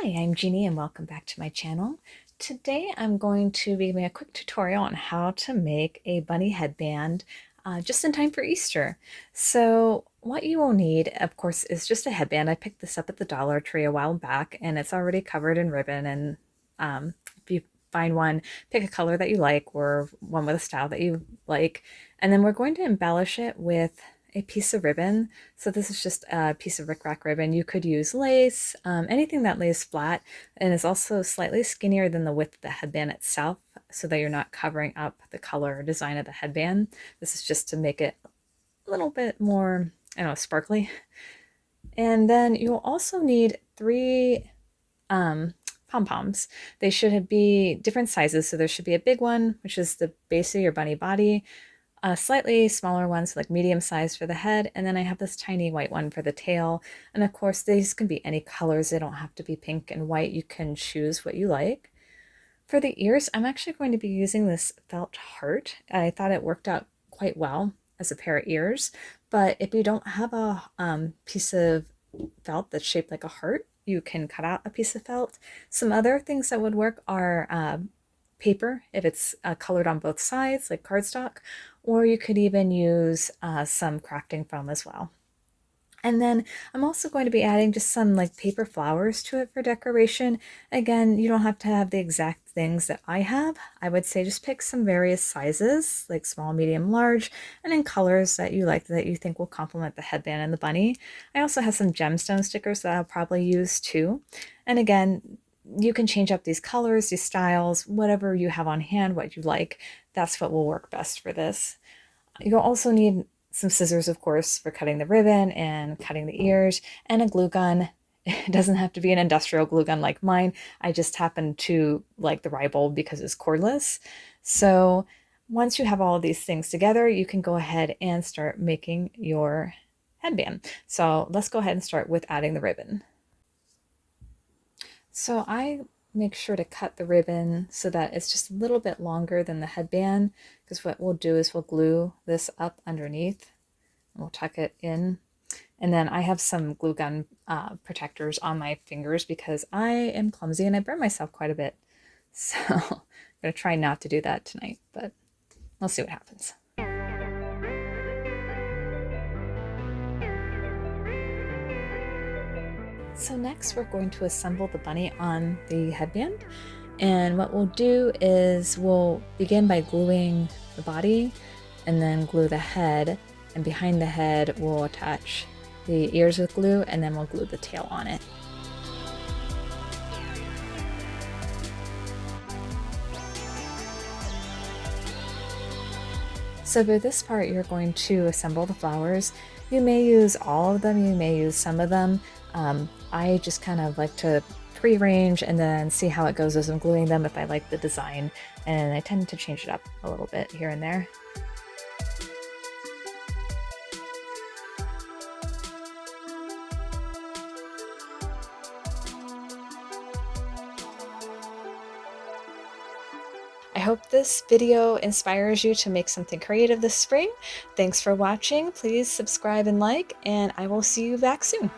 Hi, I'm Jeannie and welcome back to my channel. Today I'm going to be giving a quick tutorial on how to make a bunny headband just in time for Easter. So what you will need, of course, is just a headband. I picked this up at the Dollar Tree a while back and it's already covered in ribbon. And if you find one, pick a color that you like or one with a style that you like. And then we're going to embellish it with a piece of ribbon. So this is just a piece of rickrack ribbon. You could use lace, anything that lays flat, and is also slightly skinnier than the width of the headband itself, so that you're not covering up the color or design of the headband. This is just to make it a little bit more, I don't know, sparkly. And then you'll also need three pom-poms. They should be different sizes. So there should be a big one, which is the base of your bunny body, a slightly smaller one, so like medium size for the head, and then I have this tiny white one for the tail. And of course, these can be any colors. They don't have to be pink and white. You can choose what you like. For the ears, I'm actually going to be using this felt heart. I thought it worked out quite well as a pair of ears, but if you don't have a piece of felt that's shaped like a heart, you can cut out a piece of felt. Some other things that would work are paper, if it's colored on both sides, like cardstock, or you could even use some crafting foam as well. And then I'm also going to be adding just some like paper flowers to it for decoration. Again, you don't have to have the exact things that I have. I would say just pick some various sizes, like small, medium, large, and in colors that you like, that you think will complement the headband and the bunny. I also have some gemstone stickers that I'll probably use too. And again, you can change up these colors, these styles, whatever you have on hand, what you like. That's what will work best for this. You'll also need some scissors, of course, for cutting the ribbon and cutting the ears, and a glue gun. It doesn't have to be an industrial glue gun like mine. I just happen to like the Rybold because it's cordless. So once you have all of these things together, you can go ahead and start making your headband. So let's go ahead and start with adding the ribbon. So I make sure to cut the ribbon so that it's just a little bit longer than the headband, because what we'll do is we'll glue this up underneath and we'll tuck it in. And then I have some glue gun protectors on my fingers because I am clumsy and I burn myself quite a bit. So I'm going to try not to do that tonight, but we'll see what happens. So next we're going to assemble the bunny on the headband. And what we'll do is we'll begin by gluing the body and then glue the head. And behind the head, we'll attach the ears with glue and then we'll glue the tail on it. So for this part, you're going to assemble the flowers. You may use all of them, you may use some of them. I just kind of like to pre-arrange and then see how it goes as I'm gluing them if I like the design, and I tend to change it up a little bit here and there. I hope this video inspires you to make something creative this spring. Thanks for watching. Please subscribe and like, and I will see you back soon.